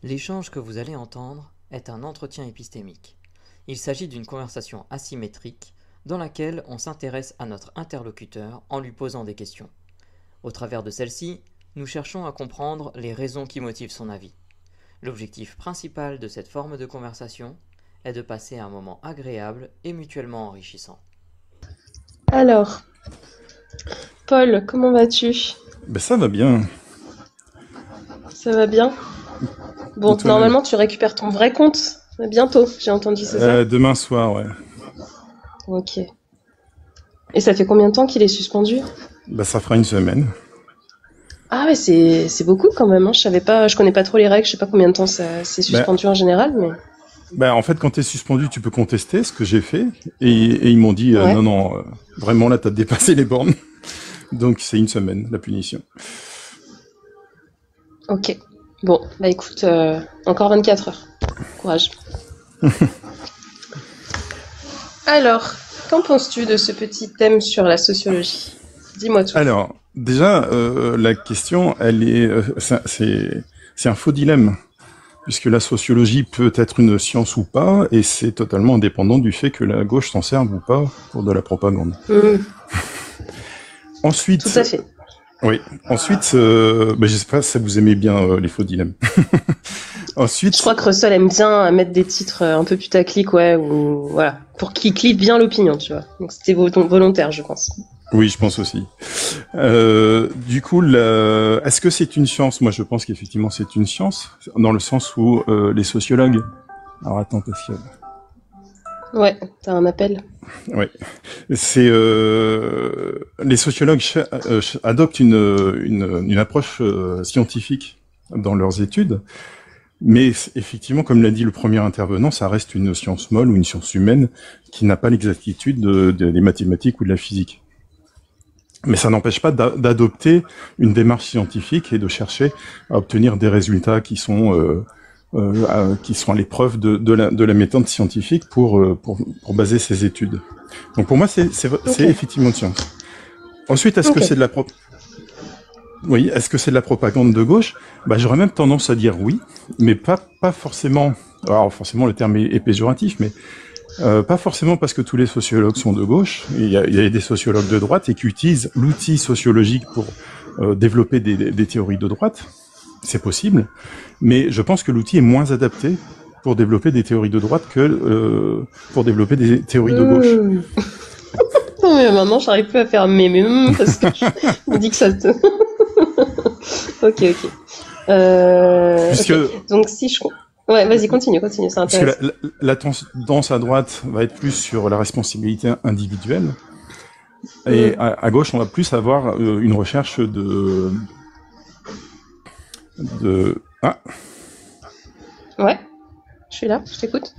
L'échange que vous allez entendre est un entretien épistémique. Il s'agit d'une conversation asymétrique dans laquelle on s'intéresse à notre interlocuteur en lui posant des questions. Au travers de celle-ci, nous cherchons à comprendre les raisons qui motivent son avis. L'objectif principal de cette forme de conversation est de passer un moment agréable et mutuellement enrichissant. Alors, Paul, comment vas-tu? Ben ça va bien. Ça va bien? Bon, Et toi, normalement, tu récupères ton vrai compte bientôt, j'ai entendu, c'est ça? demain soir, ouais. Ok. Et ça fait combien de temps qu'il est suspendu? Ben ça fera une semaine. Ah ouais, c'est beaucoup quand même, hein. Je connais pas trop les règles, je sais pas combien de temps ça c'est suspendu en général, mais... Ben en fait, quand t'es suspendu, tu peux contester ce que j'ai fait. Et ils m'ont dit, Ouais. non, vraiment là, t'as dépassé les bornes. Donc c'est une semaine, la punition. Ok. Bon, bah écoute, encore 24 heures. Courage. Alors, qu'en penses-tu de ce petit thème sur la sociologie? Dis-moi tout. Alors, déjà, la question, elle est, c'est un faux dilemme. Puisque la sociologie peut être une science ou pas, et c'est totalement indépendant du fait que la gauche s'en serve ou pas pour de la propagande. Ensuite, Tout à fait. oui. Ensuite, je sais pas si ça vous aimez bien les faux dilemmes. Ensuite, Je crois que Russell aime bien mettre des titres un peu putaclic, ouais, ou voilà, pour qu'il clive bien l'opinion, tu vois. Donc c'était volontaire, je pense. oui, je pense aussi. Du coup, est-ce que c'est une science? Moi, je pense qu'effectivement, c'est une science, dans le sens où les sociologues... Alors attends, parce que... Ouais, t'as un appel. Oui, c'est les sociologues adoptent une approche scientifique dans leurs études, mais effectivement, comme l'a dit le premier intervenant, ça reste une science molle ou une science humaine qui n'a pas l'exactitude des mathématiques ou de la physique. Mais ça n'empêche pas d'adopter une démarche scientifique et de chercher à obtenir des résultats qui sont à l'épreuve de la méthode scientifique pour baser ses études. Donc pour moi, c'est effectivement une science. Ensuite, est-ce que c'est de la oui, est-ce que c'est de la propagande de gauche? Bah, j'aurais même tendance à dire oui, mais pas forcément. Alors forcément, le terme est péjoratif, mais pas forcément parce que tous les sociologues sont de gauche. Il y a des sociologues de droite et qui utilisent l'outil sociologique pour développer des théories de droite. C'est possible, mais je pense que l'outil est moins adapté pour développer des théories de droite que pour développer des théories de gauche. Non mais maintenant j'arrive plus à faire parce que je me dis que ça te... Ok. Puisque... Okay. Donc si je... Ouais, vas-y, continue, c'est intéressant. Parce que la tendance à droite va être plus sur la responsabilité individuelle, et à gauche, on va plus avoir une recherche de... Ah. Ouais, je suis là, je t'écoute.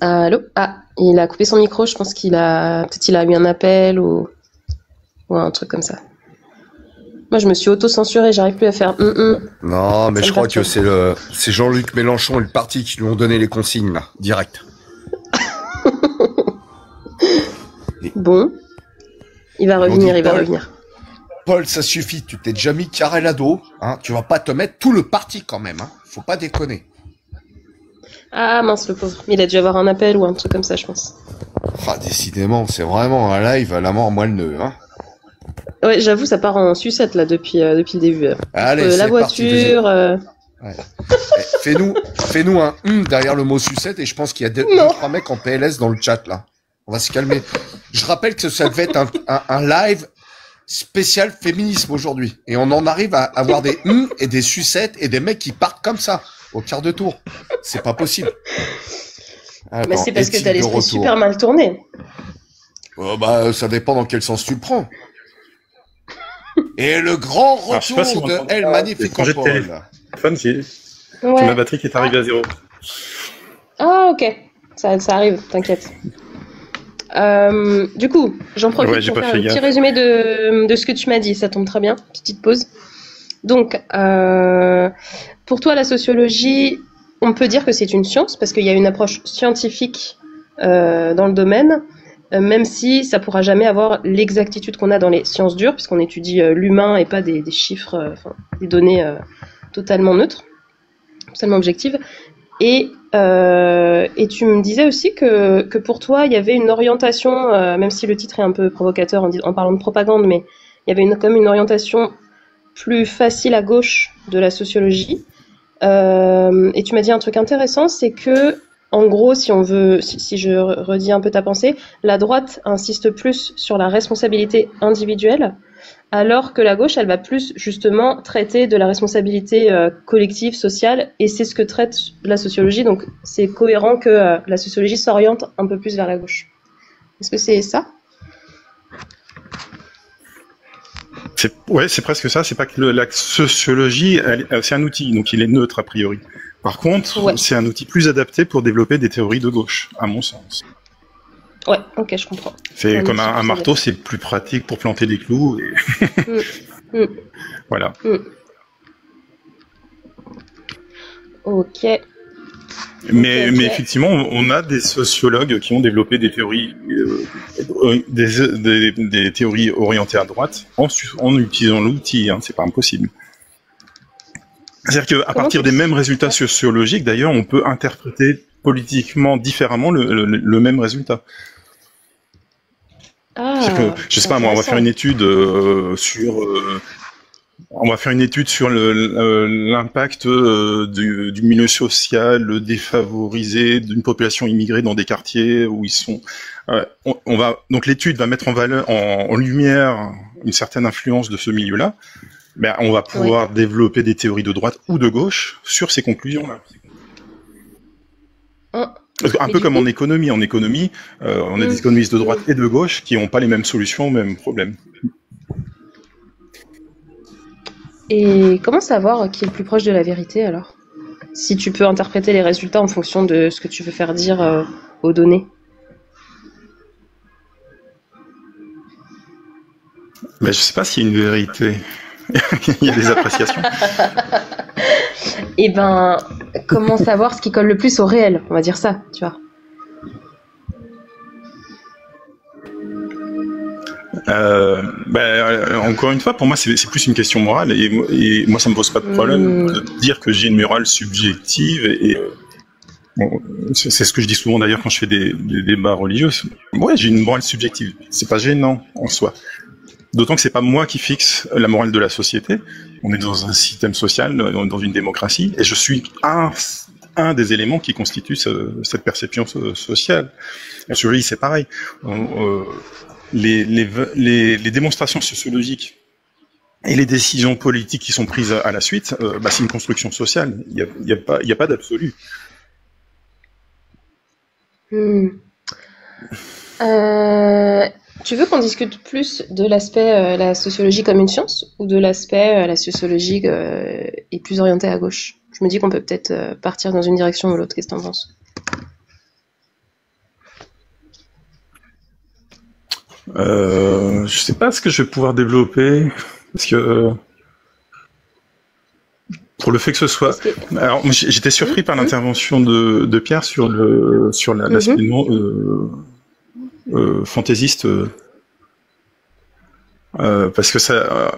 Allô? Ah, il a coupé son micro, je pense peut-être il a eu un appel ou un truc comme ça. Moi, je me suis auto-censurée, j'arrive plus à faire Non, mais je crois que c'est Jean-Luc Mélenchon et le parti qui lui ont donné les consignes, là, direct. Bon. Il va revenir. Paul, ça suffit, tu t'es déjà mis carré à dos, hein, tu vas pas te mettre tout le parti quand même, hein, faut pas déconner. Ah mince, le pauvre, il a dû avoir un appel ou un truc comme ça, je pense. Ah, décidément, c'est vraiment un live à la mort moelle nœud, hein. Ouais, j'avoue, ça part en sucette là depuis le début. Allez, la voiture. Ouais. Fais-nous un derrière le mot sucette et je pense qu'il y a deux, trois mecs en PLS dans le chat là. On va se calmer. Je rappelle que ça devait être un live spécial féminisme aujourd'hui et on en arrive à avoir des et des sucettes et des mecs qui partent comme ça au quart de tour. C'est pas possible. Attends, mais c'est parce que t'as l'esprit super mal tourné. Bah, ça dépend dans quel sens tu le prends. Et le grand retour de El Magnifico Paul. Ouais. Ma batterie qui est arrivée à 0. Ah ok, ça arrive, t'inquiète. Du coup, j'en profite pour faire un petit résumé de ce que tu m'as dit, ça tombe très bien, petite pause. Donc, pour toi, la sociologie, on peut dire que c'est une science, parce qu'il y a une approche scientifique dans le domaine, même si ça pourra jamais avoir l'exactitude qu'on a dans les sciences dures, puisqu'on étudie l'humain et pas des chiffres, des données totalement neutres, totalement objectives. Et tu me disais aussi que pour toi, il y avait une orientation, même si le titre est un peu provocateur en parlant de propagande, mais il y avait quand même une orientation plus facile à gauche de la sociologie. Et tu m'as dit un truc intéressant, c'est que, en gros, si je redis un peu ta pensée, la droite insiste plus sur la responsabilité individuelle, alors que la gauche, elle va plus justement traiter de la responsabilité collective, sociale, et c'est ce que traite la sociologie, donc c'est cohérent que la sociologie s'oriente un peu plus vers la gauche. Est-ce que c'est ça ? Ouais, c'est presque ça. C'est pas que la sociologie, c'est un outil, donc il est neutre a priori. Par contre, Ouais. c'est un outil plus adapté pour développer des théories de gauche, à mon sens. Ouais, ok, je comprends. C'est Un comme outil un plus marteau, c'est plus pratique pour planter des clous. Et... Voilà. Ok. Mais Ok. effectivement, on a des sociologues qui ont développé des théories, des théories orientées à droite en utilisant l'outil. Hein, c'est pas impossible. C'est-à-dire qu'à partir des mêmes résultats sociologiques, d'ailleurs, on peut interpréter politiquement différemment le même résultat. Ah, Je sais pas, moi, on va faire une étude sur l'impact du milieu social défavorisé d'une population immigrée dans des quartiers où ils sont. Donc l'étude va mettre en lumière une certaine influence de ce milieu-là. Ben, on va pouvoir développer des théories de droite ou de gauche sur ces conclusions-là. Un peu comme en économie. En économie, on a des économistes de droite et de gauche qui n'ont pas les mêmes solutions aux mêmes problèmes. Et comment savoir qui est le plus proche de la vérité alors ? Si tu peux interpréter les résultats en fonction de ce que tu veux faire dire aux données. Ben, je sais pas s'il y a une vérité. Il y a des appréciations. Eh ben, comment savoir ce qui colle le plus au réel ? On va dire ça, tu vois. Encore une fois, pour moi, c'est plus une question morale et moi, ça me pose pas de problème de dire que j'ai une morale subjective bon, c'est ce que je dis souvent d'ailleurs quand je fais des débats religieux. Ouais, j'ai une morale subjective. C'est pas gênant en soi. D'autant que c'est pas moi qui fixe la morale de la société. On est dans un système social, dans une démocratie, et je suis un des éléments qui constitue cette perception sociale. En sociologie, c'est pareil. Les démonstrations sociologiques et les décisions politiques qui sont prises à la suite, c'est une construction sociale. Il y a pas d'absolu. Tu veux qu'on discute plus de l'aspect la sociologie comme une science ou de l'aspect la sociologie est plus orientée à gauche ? Je me dis qu'on peut peut-être partir dans une direction ou l'autre. Qu'est-ce que t'en penses ? Je sais pas ce que je vais pouvoir développer parce que pour le fait que ce soit. Alors, j'étais surpris par l'intervention de Pierre sur l'aspect fantaisiste, parce que ça.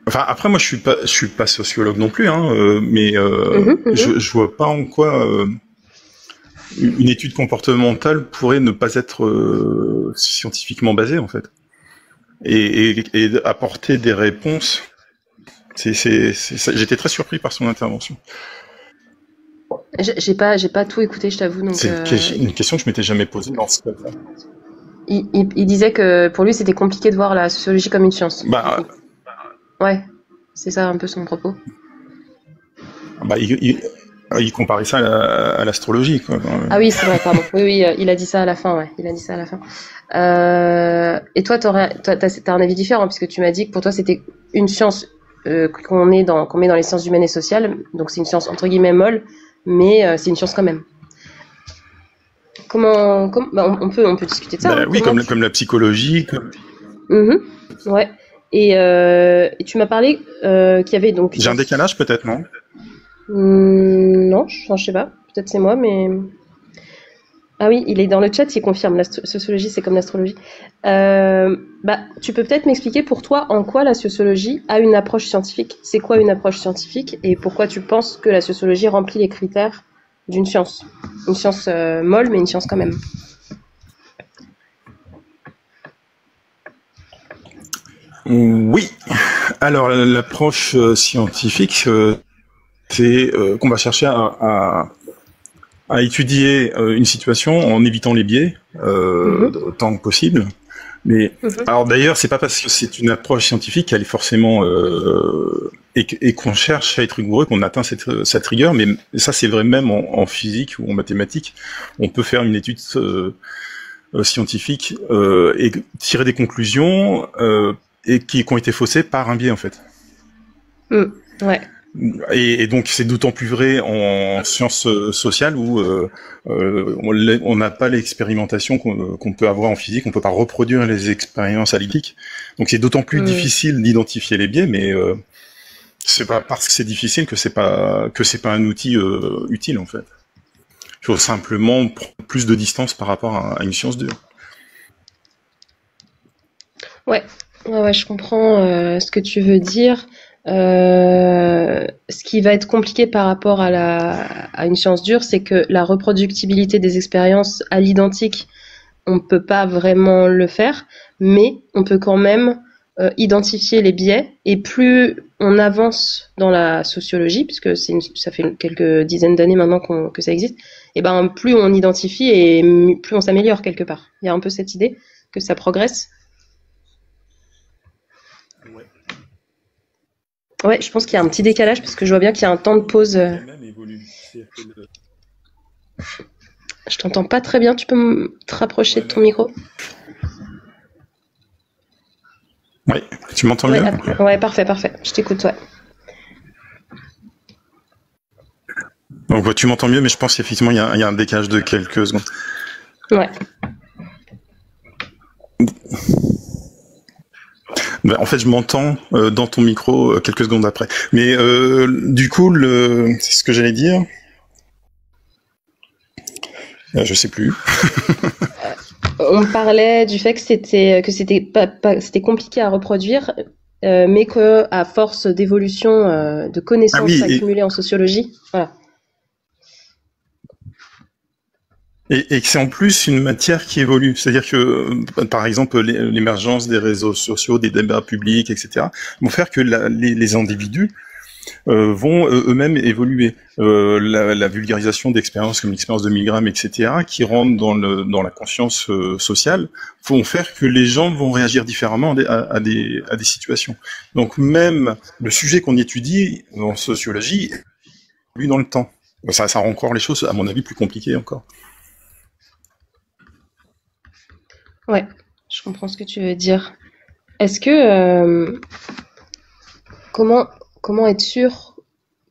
Enfin, après, moi, je suis pas sociologue non plus, hein, mais je vois pas en quoi une étude comportementale pourrait ne pas être scientifiquement basée, en fait, et apporter des réponses. J'étais très surpris par son intervention. J'ai pas tout écouté, je t'avoue. C'est une question que je m'étais jamais posée dans ce cas. Il disait que pour lui, c'était compliqué de voir la sociologie comme une science. Ouais, c'est ça un peu son propos. Il comparait ça à l'astrologie, quoi. Ah oui, c'est vrai, pardon. Oui, il a dit ça à la fin, ouais. Il a dit ça à la fin. Et toi, t'as un avis différent, puisque tu m'as dit que pour toi, c'était une science qu'on met dans les sciences humaines et sociales. Donc, c'est une science entre guillemets molle, mais c'est une science quand même. On peut discuter de ça. Oui, comme la psychologie. Ouais. Et tu m'as parlé qu'il y avait donc. J'ai un décalage peut-être, non ? Non, je sais pas. Peut-être c'est moi, mais Ah oui, il est dans le chat, il confirme, la sociologie c'est comme l'astrologie. Tu peux peut-être m'expliquer pour toi en quoi la sociologie a une approche scientifique. C'est quoi une approche scientifique et pourquoi tu penses que la sociologie remplit les critères d'une science. Une science molle, mais une science quand même. Oui. Alors l'approche scientifique, c'est qu'on va chercher à étudier une situation en évitant les biais autant que possible. Mais alors d'ailleurs, c'est pas parce que c'est une approche scientifique qu'elle est forcément et qu'on cherche à être rigoureux qu'on atteint cette rigueur. Mais ça, c'est vrai même en physique ou en mathématiques. On peut faire une étude scientifique et tirer des conclusions et qui ont été faussées par un biais en fait. Ouais. Et donc c'est d'autant plus vrai en sciences sociales où on n'a pas l'expérimentation qu'on peut avoir en physique, on peut pas reproduire les expériences analytiques. Donc c'est d'autant plus difficile d'identifier les biais, mais c'est pas parce que c'est difficile que c'est pas un outil utile en fait. Il faut simplement prendre plus de distance par rapport à une science dure. Ouais, je comprends ce que tu veux dire. Ce qui va être compliqué par rapport à une science dure, c'est que la reproductibilité des expériences à l'identique, on peut pas vraiment le faire, mais on peut quand même identifier les biais. Et plus on avance dans la sociologie, puisque ça fait quelques dizaines d'années maintenant que ça existe, et ben plus on identifie et plus on s'améliore quelque part. Il y a un peu cette idée que ça progresse. Ouais, je pense qu'il y a un petit décalage parce que je vois bien qu'il y a un temps de pause. Je t'entends pas très bien. Tu peux te rapprocher de ton micro? Oui, tu m'entends mieux? Ouais, parfait. Je t'écoute, ouais. Donc tu m'entends mieux, mais je pense qu'effectivement il y a un décalage de quelques secondes. Ouais. En fait, je m'entends dans ton micro quelques secondes après. Mais du coup, c'est ce que j'allais dire. Je sais plus. On parlait du fait que c'était compliqué à reproduire, mais que à force d'évolution de connaissances accumulées en sociologie, voilà. Et que c'est en plus une matière qui évolue. C'est-à-dire que, par exemple, l'émergence des réseaux sociaux, des débats publics, etc., vont faire que les individus vont eux-mêmes évoluer. La vulgarisation d'expériences comme l'expérience de Milgram, etc., qui rentrent dans la conscience sociale, vont faire que les gens vont réagir différemment à des situations. Donc même le sujet qu'on étudie en sociologie évolue dans le temps. Ça rend encore les choses, à mon avis, plus compliquées encore. Ouais, je comprends ce que tu veux dire. Est-ce que comment être sûr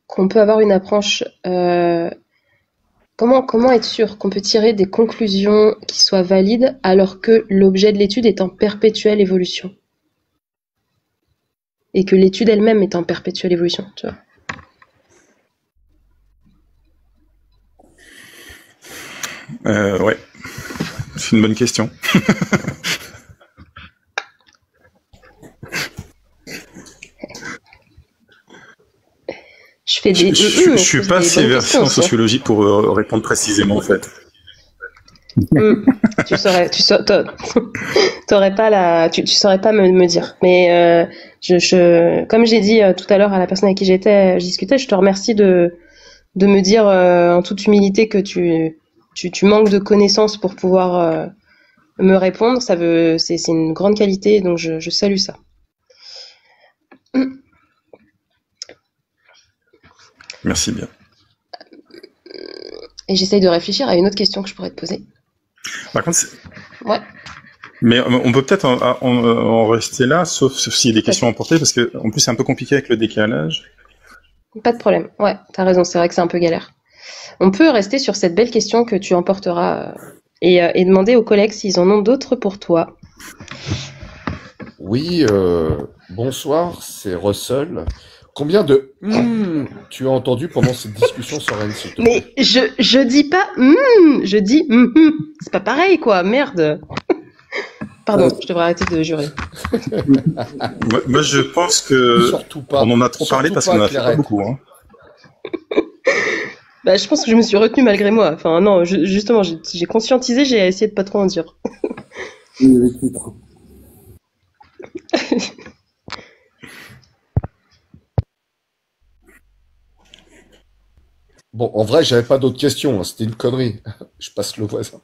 qu'on peut avoir une approche comment être sûr qu'on peut tirer des conclusions qui soient valides alors que l'objet de l'étude est en perpétuelle évolution et que l'étude elle-même est en perpétuelle évolution, tu vois? Ouais, c'est une bonne question. Je suis pas assez versé en sociologie pour répondre précisément en fait. Tu saurais pas me dire. Mais comme j'ai dit tout à l'heure à la personne avec qui je discutais, je te remercie de me dire en toute humilité que tu manques de connaissances pour pouvoir me répondre. C'est une grande qualité, donc je salue ça. Merci bien. Et j'essaye de réfléchir à une autre question que je pourrais te poser. Par contre, ouais. Mais on peut peut-être en rester là, sauf s'il y a des questions à emporter, parce que en plus c'est un peu compliqué avec le décalage. Pas de problème. Ouais, t'as raison. C'est vrai que c'est un peu galère. On peut rester sur cette belle question que tu emporteras et demander aux collègues s'ils en ont d'autres pour toi. Oui, bonsoir, c'est Russell. Combien de tu as entendu pendant cette discussion sur Rennes? Mais je dis pas je dis c'est pas pareil quoi, merde. Pardon, je devrais arrêter de jurer. Moi, je pense que Surtout pas. on en a trop parlé parce qu'on en a fait pas beaucoup. Hein. Bah, je pense que je me suis retenue malgré moi. Enfin non, justement, j'ai conscientisé, j'ai essayé de pas trop en dire. Bon, en vrai, j'avais pas d'autres questions. Hein. C'était une connerie. Je passe le voisin.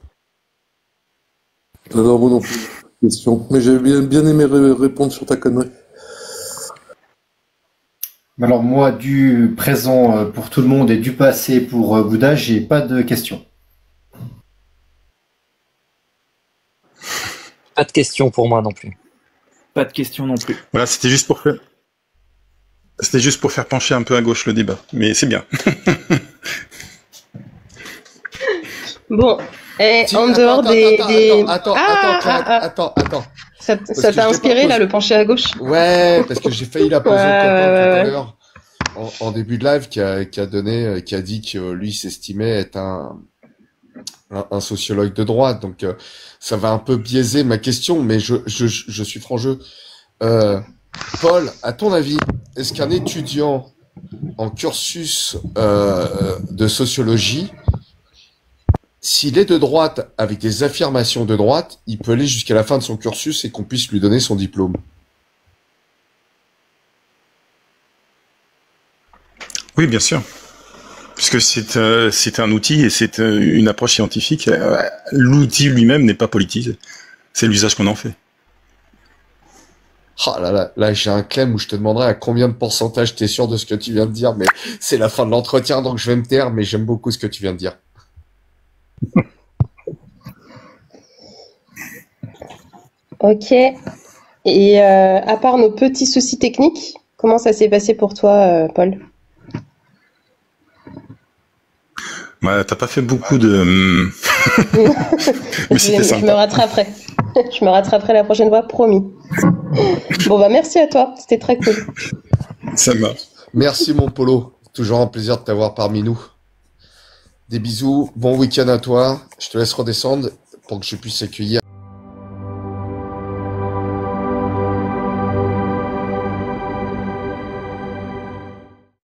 Alors, moi non plus. Question. Mais j'ai bien aimé répondre sur ta connerie. Alors moi, du présent pour tout le monde et du passé pour Bouddha, j'ai pas de questions. Pas de questions pour moi non plus. Pas de questions non plus. Voilà, c'était juste pour faire pencher un peu à gauche le débat. Mais c'est bien. Bon, et Si, en dehors des... Attends. Ça que t'a inspiré, je t'ai pas là, le pencher à gauche? Ouais, parce que j'ai failli la poser au copain Ouais. tout à l'heure, en début de live, qui a dit que lui s'estimait être un sociologue de droite. Donc, ça va un peu biaiser ma question, mais je suis franc jeu. Paul, à ton avis, est-ce qu'un étudiant en cursus de sociologie, s'il est de droite avec des affirmations de droite, il peut aller jusqu'à la fin de son cursus et qu'on puisse lui donner son diplôme? Oui, bien sûr. Puisque c'est un outil et c'est une approche scientifique. L'outil lui-même n'est pas politisé. C'est l'usage qu'on en fait. Ah là, j'ai un clem où je te demanderai à combien de pourcentage t'es sûr de ce que tu viens de dire, mais c'est la fin de l'entretien, donc je vais me taire, mais j'aime beaucoup ce que tu viens de dire. Ok. Et à part nos petits soucis techniques, comment ça s'est passé pour toi, Paul? Bah, t'as pas fait beaucoup de... Mais c'était Je me sympa. rattraperai. Je me rattraperai la prochaine fois, promis. Bon, bah merci à toi, c'était très cool. Ça marche. Merci mon Polo, toujours un plaisir de t'avoir parmi nous. Des bisous, bon week-end à toi, je te laisse redescendre pour que je puisse accueillir